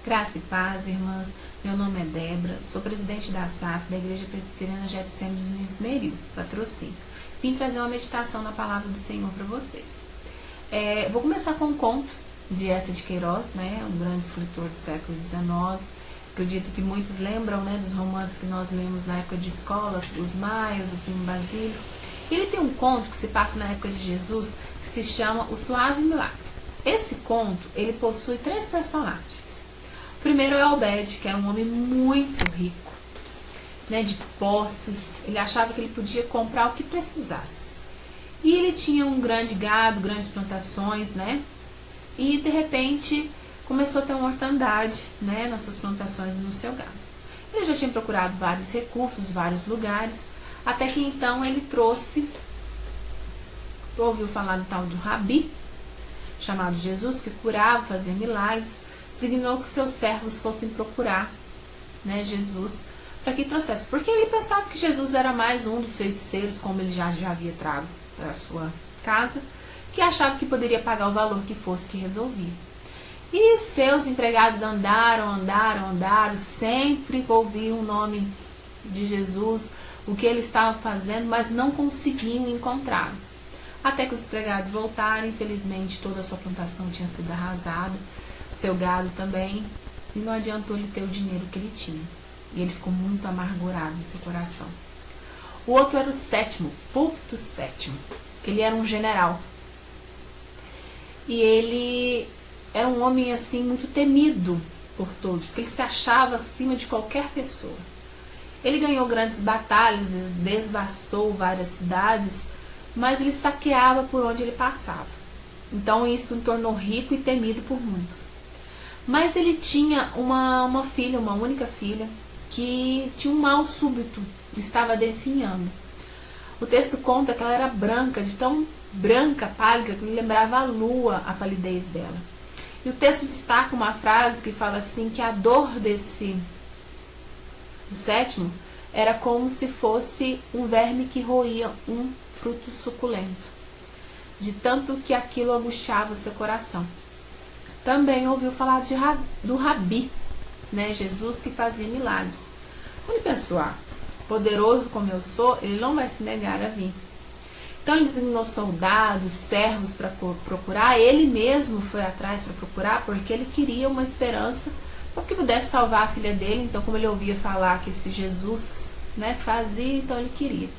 Graça e paz, irmãs. Meu nome é Débora, sou presidente da SAF, da Igreja Presbiteriana Getsemane no Esmeril, Patrocínio. Vim trazer uma meditação na Palavra do Senhor para vocês. Vou começar com um conto de Eça de Queiroz, um grande escritor do século XIX. Acredito que muitos lembram dos romances que nós lemos na época de escola, Os Maias, O Primo Basílio. Ele tem um conto que se passa na época de Jesus, que se chama O Suave Milagre. Esse conto, ele possui 3 personagens. O primeiro é Obed, que era um homem muito rico, de posses. Ele achava que ele podia comprar o que precisasse. E ele tinha um grande gado, grandes plantações, e de repente começou a ter uma mortandade, nas suas plantações e no seu gado. Ele já tinha procurado vários recursos, vários lugares, até que então ele ouviu falar do tal de um rabi, chamado Jesus, que curava, fazia milagres. Designou que seus servos fossem procurar Jesus para que trouxesse. Porque ele pensava que Jesus era mais um dos feiticeiros, como ele já havia trago para a sua casa, que achava que poderia pagar o valor que fosse que resolvia. E seus empregados andaram, sempre ouviam o nome de Jesus, o que ele estava fazendo, mas não conseguiam encontrá-lo. Até que os empregados voltaram, infelizmente toda a sua plantação tinha sido arrasada, o seu gado também, e não adiantou ele ter o dinheiro que ele tinha. E ele ficou muito amargurado no seu coração. O outro era o sétimo, Púlpito Sétimo, que ele era um general. E ele era um homem assim muito temido por todos, que ele se achava acima de qualquer pessoa. Ele ganhou grandes batalhas, devastou várias cidades, mas ele saqueava por onde ele passava. Então isso o tornou rico e temido por muitos. Mas ele tinha uma filha, uma única filha, que tinha um mal súbito, estava definhando. O texto conta que ela era branca, de tão branca, pálida, que lembrava a lua, a palidez dela. E o texto destaca uma frase que fala assim, que a dor do sétimo era como se fosse um verme que roía um fruto suculento, de tanto que aquilo angustiava seu coração. Também ouviu falar do rabi, Jesus, que fazia milagres. Ele pensou, poderoso como eu sou, ele não vai se negar a vir. Então ele designou soldados, servos para procurar. Ele mesmo foi atrás para procurar, porque ele queria uma esperança para que pudesse salvar a filha dele. Então, como ele ouvia falar que esse Jesus fazia, então ele queria.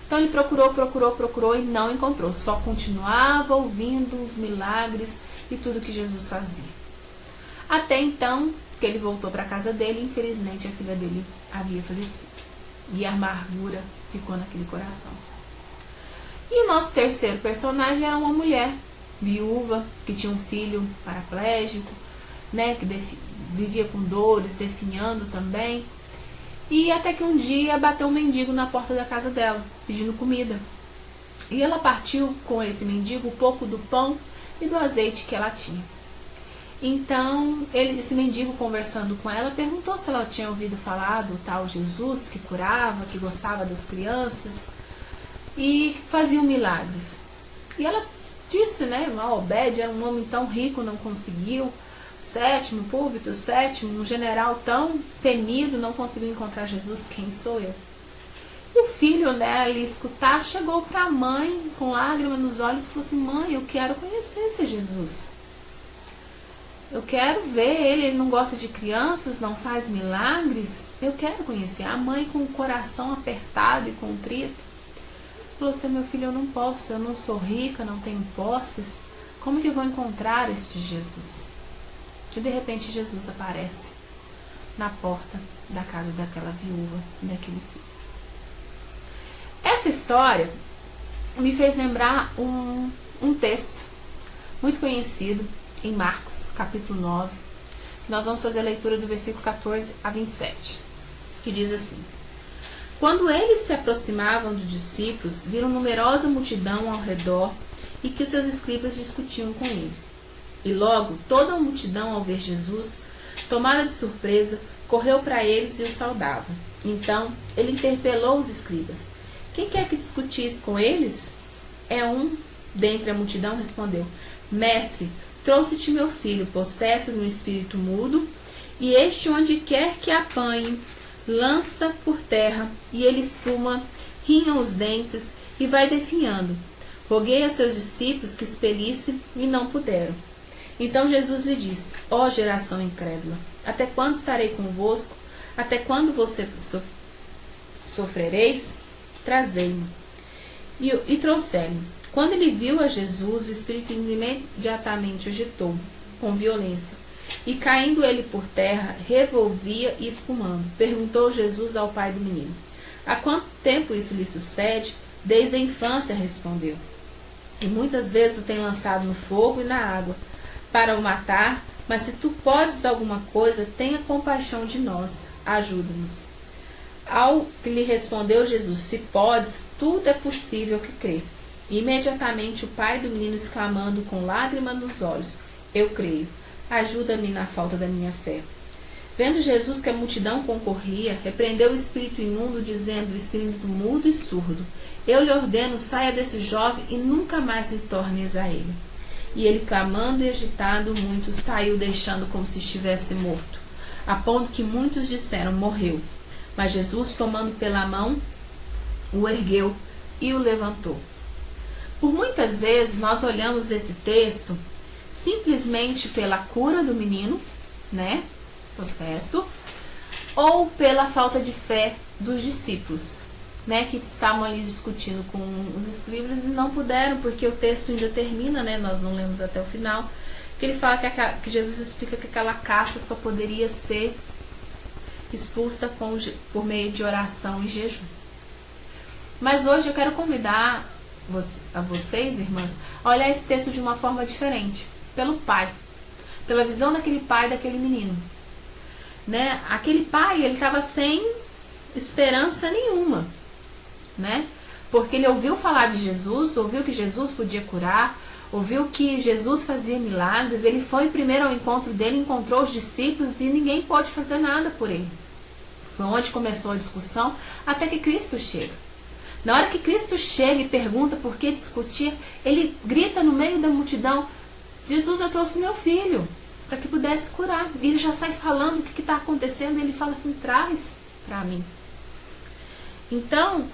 Então ele procurou e não encontrou. Só continuava ouvindo os milagres e tudo que Jesus fazia. Até então que ele voltou para a casa dele, infelizmente a filha dele havia falecido. E a amargura ficou naquele coração. E o nosso terceiro personagem era uma mulher viúva, que tinha um filho paraplégico, que vivia com dores, definhando também. E até que um dia bateu um mendigo na porta da casa dela, pedindo comida. E ela partiu com esse mendigo um pouco do pão e do azeite que ela tinha. Então, esse mendigo, conversando com ela, perguntou se ela tinha ouvido falar do tal Jesus que curava, que gostava das crianças e fazia milagres. E ela disse, Obed era um homem tão rico, não conseguiu. Sétimo, Púlpito Sétimo, um general tão temido, não conseguiu encontrar Jesus, quem sou eu? E o filho, ali escutar, chegou para a mãe com lágrimas nos olhos e falou assim, mãe, eu quero conhecer esse Jesus. Eu quero ver ele não gosta de crianças, não faz milagres, eu quero conhecer. A mãe, com o coração apertado e contrito, falou assim, meu filho, eu não posso, eu não sou rica, não tenho posses, como que eu vou encontrar este Jesus? E de repente Jesus aparece na porta da casa daquela viúva e daquele filho. Essa história me fez lembrar um texto muito conhecido em Marcos, capítulo 9. Nós vamos fazer a leitura do versículo 14 a 27, que diz assim: Quando eles se aproximavam dos discípulos, viram numerosa multidão ao redor e que seus escribas discutiam com ele. E logo toda a multidão, ao ver Jesus, tomada de surpresa, correu para eles e os saudava. Então ele interpelou os escribas: Quem quer que discutisse com eles? Um dentre a multidão respondeu: Mestre, trouxe-te meu filho, possesso no espírito mudo, E este, onde quer que apanhe, lança por terra, e ele espuma, rinha os dentes e vai definhando. Roguei a seus discípulos que expelisse e não puderam. Então Jesus lhe disse: ó geração incrédula, até quando estarei convosco? Até quando você sofrereis? Trazei-me. E trouxeram. Quando ele viu a Jesus, o Espírito imediatamente o agitou com violência. E caindo ele por terra, revolvia e espumando. Perguntou Jesus ao pai do menino: há quanto tempo isso lhe sucede? Desde a infância, respondeu. E muitas vezes o tem lançado no fogo e na água, para o matar. Mas se tu podes alguma coisa, tenha compaixão de nós, ajuda-nos. Ao que lhe respondeu Jesus: se podes, tudo é possível que crê. E imediatamente o pai do menino, exclamando com lágrimas nos olhos: eu creio, ajuda-me na falta da minha fé. Vendo Jesus que a multidão concorria, repreendeu o espírito imundo, dizendo: o espírito mudo e surdo, eu lhe ordeno, saia desse jovem e nunca mais retornes a ele. E ele, clamando e agitado muito, saiu, deixando como se estivesse morto, a ponto que muitos disseram: morreu. Mas Jesus, tomando pela mão, o ergueu e o levantou. Por muitas vezes nós olhamos esse texto simplesmente pela cura do menino, né? Processo, ou pela falta de fé dos discípulos, né? Que estavam ali discutindo com os escribas e não puderam, porque o texto ainda termina, né? Nós não lemos até o final, que ele fala que Jesus explica que aquela caça só poderia ser expulsa por meio de oração e jejum. Mas hoje eu quero convidar a vocês, irmãs, a olhar esse texto de uma forma diferente, pelo pai, pela visão daquele pai, daquele menino, né? Aquele pai, ele estava sem esperança nenhuma, né? Porque ele ouviu falar de Jesus, ouviu que Jesus podia curar, ouviu que Jesus fazia milagres. Ele foi primeiro ao encontro dele, encontrou os discípulos e ninguém pode fazer nada por ele. Foi onde começou a discussão, até que Cristo chega. Na hora que Cristo chega e pergunta por que discutir, ele grita no meio da multidão: Jesus, eu trouxe meu filho para que pudesse curar. E ele já sai falando o que está acontecendo, e ele fala assim: traz para mim. Então,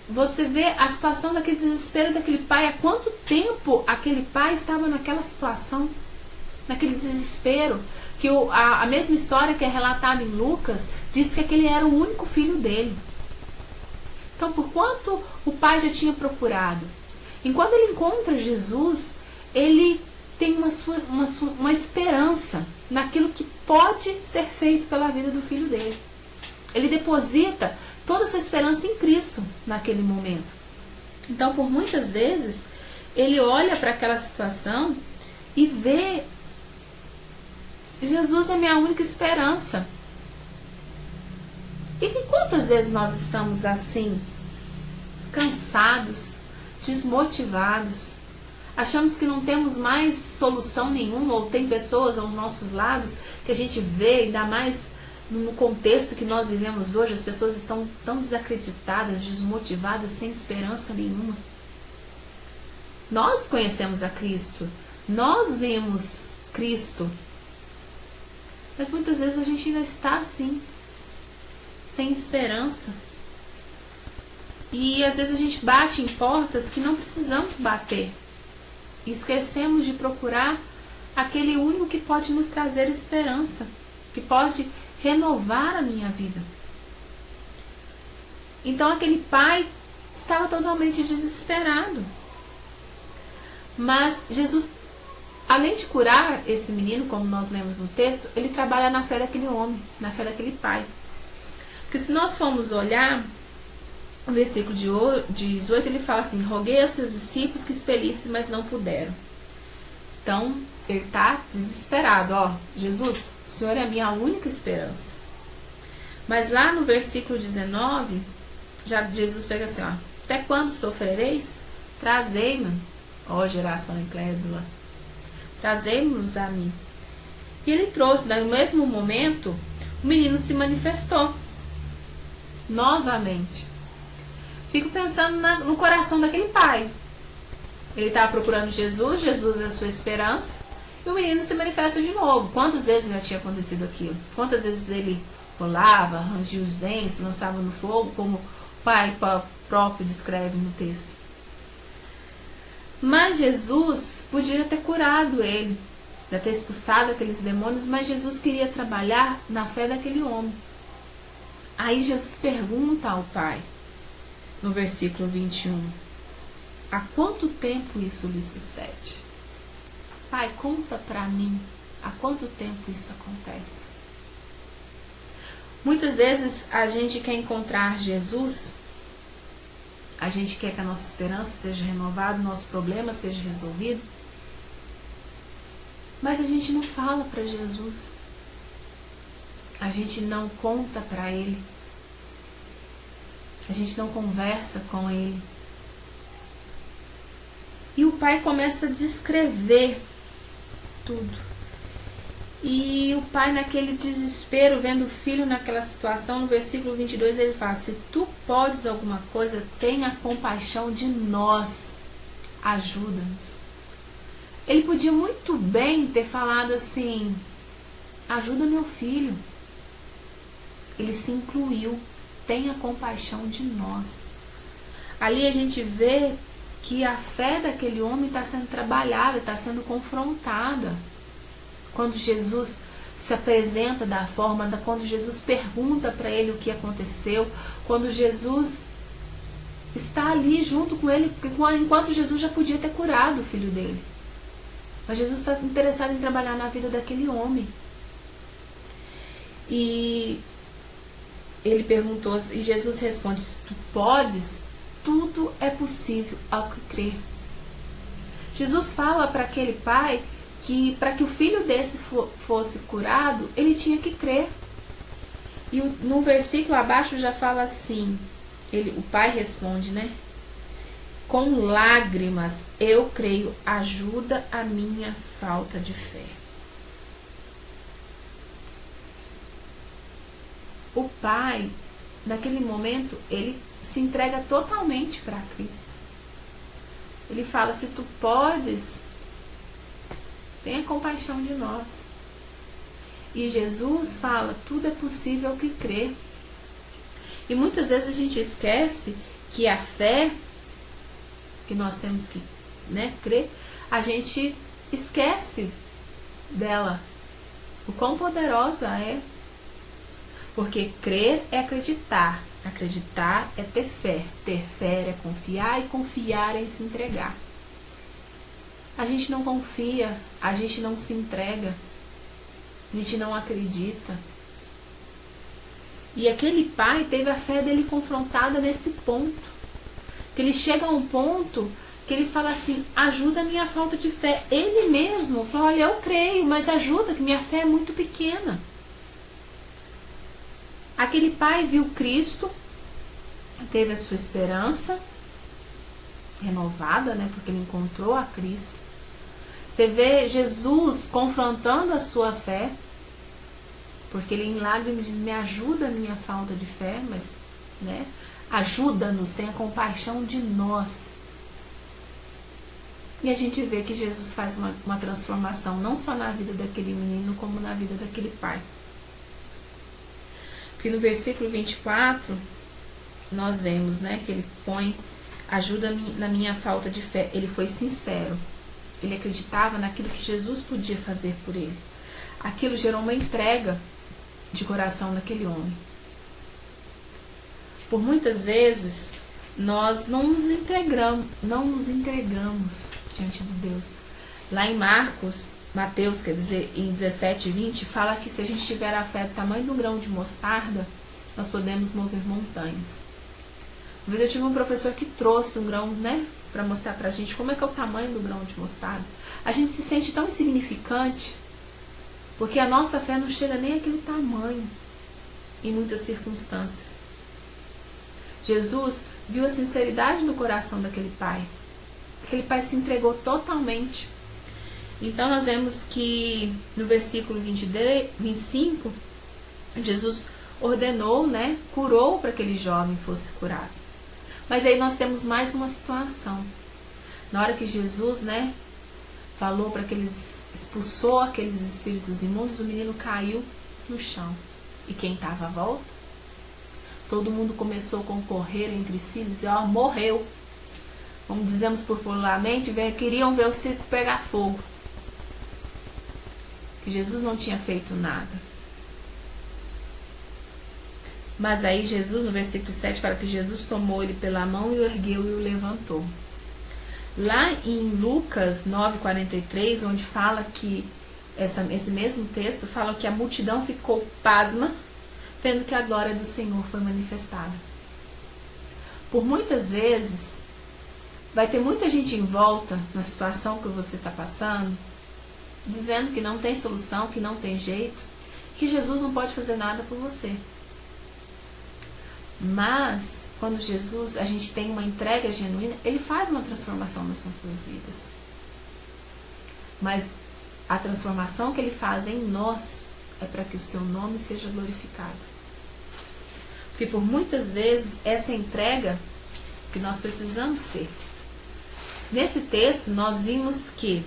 você vê a situação daquele desespero daquele pai. Há quanto tempo aquele pai estava naquela situação, naquele desespero, que a mesma história que é relatada em Lucas diz que aquele era o único filho dele. Então, por quanto o pai já tinha procurado, enquanto ele encontra Jesus, ele tem uma esperança naquilo que pode ser feito pela vida do filho dele. Ele deposita toda a sua esperança em Cristo naquele momento. Então, por muitas vezes, ele olha para aquela situação e vê: Jesus é minha única esperança. E quantas vezes nós estamos assim, cansados, desmotivados, achamos que não temos mais solução nenhuma, ou tem pessoas aos nossos lados que a gente vê, ainda mais no contexto que nós vivemos hoje, as pessoas estão tão desacreditadas, desmotivadas, sem esperança nenhuma. Nós conhecemos a Cristo, nós vemos Cristo, mas muitas vezes a gente ainda está assim, sem esperança. E às vezes a gente bate em portas que não precisamos bater. E esquecemos de procurar aquele único que pode nos trazer esperança, que pode renovar a minha vida. Então aquele pai estava totalmente desesperado. Mas Jesus, além de curar esse menino, como nós lemos no texto, ele trabalha na fé daquele homem, na fé daquele pai. Porque se nós formos olhar o versículo de 18, ele fala assim: roguei aos seus discípulos que expelissem, mas não puderam. Então, ele está desesperado. Ó, Jesus, o Senhor é a minha única esperança. Mas lá no versículo 19, já Jesus pega assim: ó, até quando sofrereis? Trazei-me, ó geração incrédula, trazei-nos a mim. E ele trouxe. No mesmo momento, o menino se manifestou novamente. Fico pensando no coração daquele pai. Ele estava procurando Jesus, Jesus é a sua esperança, E o menino se manifesta de novo. Quantas vezes já tinha acontecido aquilo? Quantas vezes ele rolava, rangia os dentes, lançava no fogo, como o pai próprio descreve no texto. Mas Jesus podia ter curado ele, já ter expulsado aqueles demônios, mas Jesus queria trabalhar na fé daquele homem. Aí Jesus pergunta ao pai, no versículo 21, há quanto tempo isso lhe sucede? Pai, conta para mim, há quanto tempo isso acontece? Muitas vezes a gente quer encontrar Jesus, a gente quer que a nossa esperança seja renovada, o nosso problema seja resolvido, mas a gente não fala para Jesus, a gente não conta para Ele, a gente não conversa com Ele. E o pai começa a descrever tudo. E o pai, naquele desespero, vendo o filho naquela situação, no versículo 22 ele fala, se tu podes alguma coisa, tenha compaixão de nós, ajuda-nos. Ele podia muito bem ter falado assim, ajuda meu filho. Ele se incluiu, tenha compaixão de nós. Ali a gente vê que a fé daquele homem está sendo trabalhada, está sendo confrontada. Quando Jesus se apresenta da forma, quando Jesus pergunta para ele o que aconteceu, quando Jesus está ali junto com ele, enquanto Jesus já podia ter curado o filho dele. Mas Jesus está interessado em trabalhar na vida daquele homem. E ele perguntou, e Jesus responde, se tu podes, tudo é possível ao que crer. Jesus fala para aquele pai que para que o filho desse fosse curado, ele tinha que crer. E no versículo abaixo já fala assim, o pai responde, né? Com lágrimas eu creio, ajuda a minha falta de fé. O pai, naquele momento, ele se entrega totalmente para Cristo. Ele fala, se tu podes, tenha compaixão de nós. E Jesus fala, tudo é possível que crê. E muitas vezes a gente esquece que a fé que nós temos que, crer, a gente esquece dela. O quão poderosa é. Porque crer é acreditar. Acreditar é ter fé. Ter fé é confiar e confiar é se entregar. A gente não confia, a gente não se entrega, a gente não acredita. E aquele pai teve a fé dele confrontada nesse ponto. Que ele chega a um ponto que ele fala assim, ajuda a minha falta de fé. Ele mesmo fala, olha, eu creio, mas ajuda, que minha fé é muito pequena. Aquele pai viu Cristo, teve a sua esperança renovada, porque ele encontrou a Cristo. Você vê Jesus confrontando a sua fé, porque ele em lágrimas diz, me ajuda a minha falta de fé, mas, ajuda-nos, tenha compaixão de nós. E a gente vê que Jesus faz uma transformação, não só na vida daquele menino, como na vida daquele pai. Porque no versículo 24, nós vemos, que ele põe, ajuda na minha falta de fé. Ele foi sincero. Ele acreditava naquilo que Jesus podia fazer por ele. Aquilo gerou uma entrega de coração daquele homem. Por muitas vezes, nós não nos entregamos diante de Deus. Lá em Mateus, quer dizer, em 17:20, fala que se a gente tiver a fé do tamanho de um grão de mostarda, nós podemos mover montanhas. Uma vez eu tive um professor que trouxe um grão, para mostrar pra gente como é que é o tamanho do grão de mostarda. A gente se sente tão insignificante, porque a nossa fé não chega nem àquele tamanho, em muitas circunstâncias. Jesus viu a sinceridade no coração daquele pai. Aquele pai se entregou totalmente. Então nós vemos que no versículo 25, Jesus ordenou, curou para que aquele jovem fosse curado. Mas aí nós temos mais uma situação. Na hora que Jesus, falou para que eles expulsou aqueles espíritos imundos, o menino caiu no chão. E quem estava à volta? Todo mundo começou a concorrer entre si, dizer, ó, morreu. Como dizemos popularmente, queriam ver o circo pegar fogo. Que Jesus não tinha feito nada. Mas aí Jesus, no versículo 7, fala que Jesus tomou ele pela mão e o ergueu e o levantou. Lá em Lucas 9,43, onde fala que, esse mesmo texto, fala que a multidão ficou pasma, vendo que a glória do Senhor foi manifestada. Por muitas vezes, vai ter muita gente em volta, na situação que você está passando, dizendo que não tem solução, que não tem jeito, que Jesus não pode fazer nada por você. Mas, quando a gente tem uma entrega genuína, ele faz uma transformação nas nossas vidas. Mas a transformação que ele faz em nós é para que o seu nome seja glorificado. Porque por muitas vezes essa entrega que nós precisamos ter. Nesse texto nós vimos que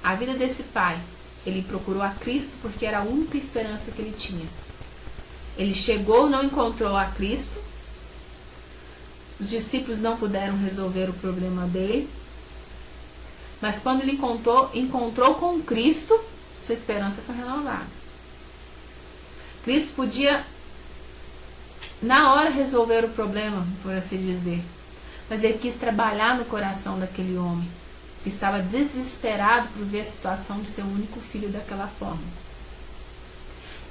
a vida desse pai, ele procurou a Cristo porque era a única esperança que ele tinha. Ele chegou, não encontrou a Cristo. Os discípulos não puderam resolver o problema dele. Mas quando ele encontrou com Cristo, sua esperança foi renovada. Cristo podia, na hora, resolver o problema, por assim dizer. Mas ele quis trabalhar no coração daquele homem, que estava desesperado por ver a situação do seu único filho daquela forma.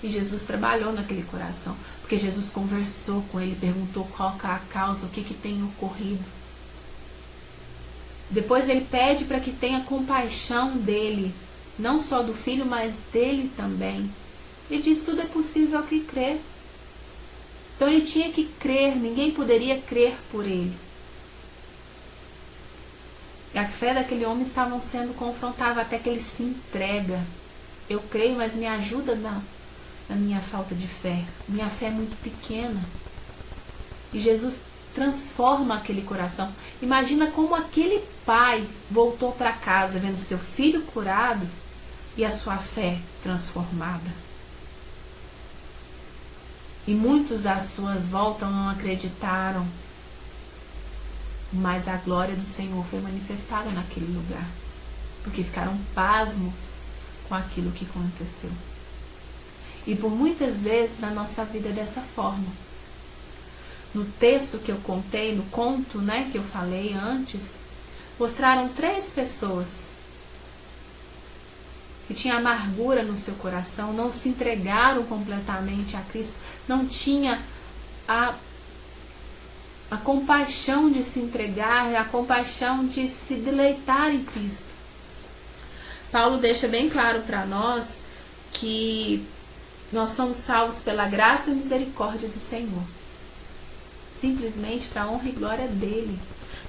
E Jesus trabalhou naquele coração, porque Jesus conversou com ele, perguntou qual é a causa, o que tem ocorrido. Depois ele pede para que tenha compaixão dele, não só do filho, mas dele também. Ele diz, tudo é possível ao que crê. Então ele tinha que crer, ninguém poderia crer por ele. E a fé daquele homem estava sendo confrontada até que ele se entrega. Eu creio, mas me ajuda na minha falta de fé. Minha fé é muito pequena. E Jesus transforma aquele coração. Imagina como aquele pai voltou para casa vendo seu filho curado e a sua fé transformada. E muitos às suas voltas não acreditaram, mas a glória do Senhor foi manifestada naquele lugar, porque ficaram pasmos com aquilo que aconteceu. E por muitas vezes na nossa vida é dessa forma. No texto que eu contei, no conto, que eu falei antes, mostraram 3 pessoas que tinham amargura no seu coração, não se entregaram completamente a Cristo, não tinha a compaixão de se entregar, a compaixão de se deleitar em Cristo. Paulo deixa bem claro para nós que nós somos salvos pela graça e misericórdia do Senhor. Simplesmente para a honra e glória dele.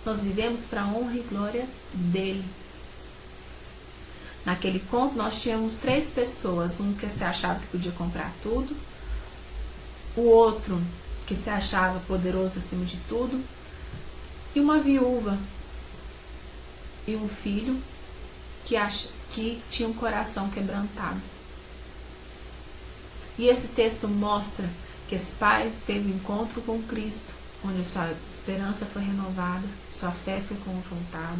Nós vivemos para a honra e glória dele. Naquele conto nós tínhamos 3 pessoas. Um que se achava que podia comprar tudo. O outro que se achava poderoso acima de tudo. E uma viúva. E um filho que tinha um coração quebrantado. E esse texto mostra que esse pai teve um encontro com Cristo, onde sua esperança foi renovada, sua fé foi confrontada.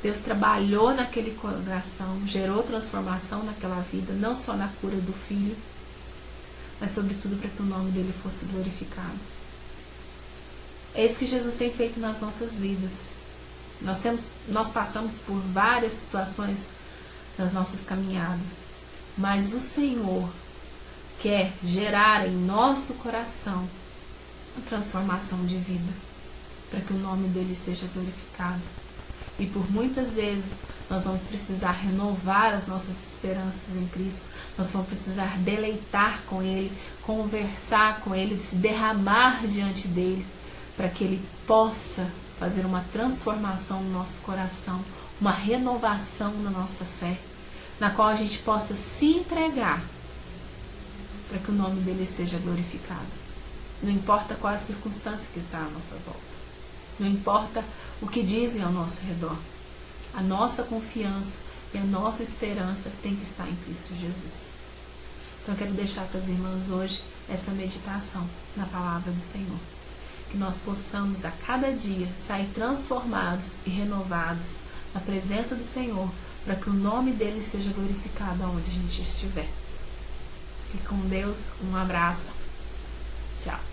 Deus trabalhou naquele coração, gerou transformação naquela vida, não só na cura do filho, mas sobretudo para que o nome dele fosse glorificado. É isso que Jesus tem feito nas nossas vidas. Nós passamos por várias situações nas nossas caminhadas, mas o Senhor quer gerar em nosso coração a transformação de vida, para que o nome dele seja glorificado. E por muitas vezes nós vamos precisar renovar as nossas esperanças em Cristo, nós vamos precisar deleitar com ele, conversar com ele, se derramar diante dele, para que ele possa fazer uma transformação no nosso coração, uma renovação na nossa fé, na qual a gente possa se entregar para que o nome dele seja glorificado. Não importa qual é a circunstância que está à nossa volta. Não importa o que dizem ao nosso redor. A nossa confiança E a nossa esperança tem que estar em Cristo Jesus. Então eu quero deixar para as irmãs hoje essa meditação na palavra do Senhor. Que nós possamos a cada dia sair transformados e renovados na presença do Senhor, para que o nome dele seja glorificado aonde a gente estiver. Fique com Deus, um abraço, tchau.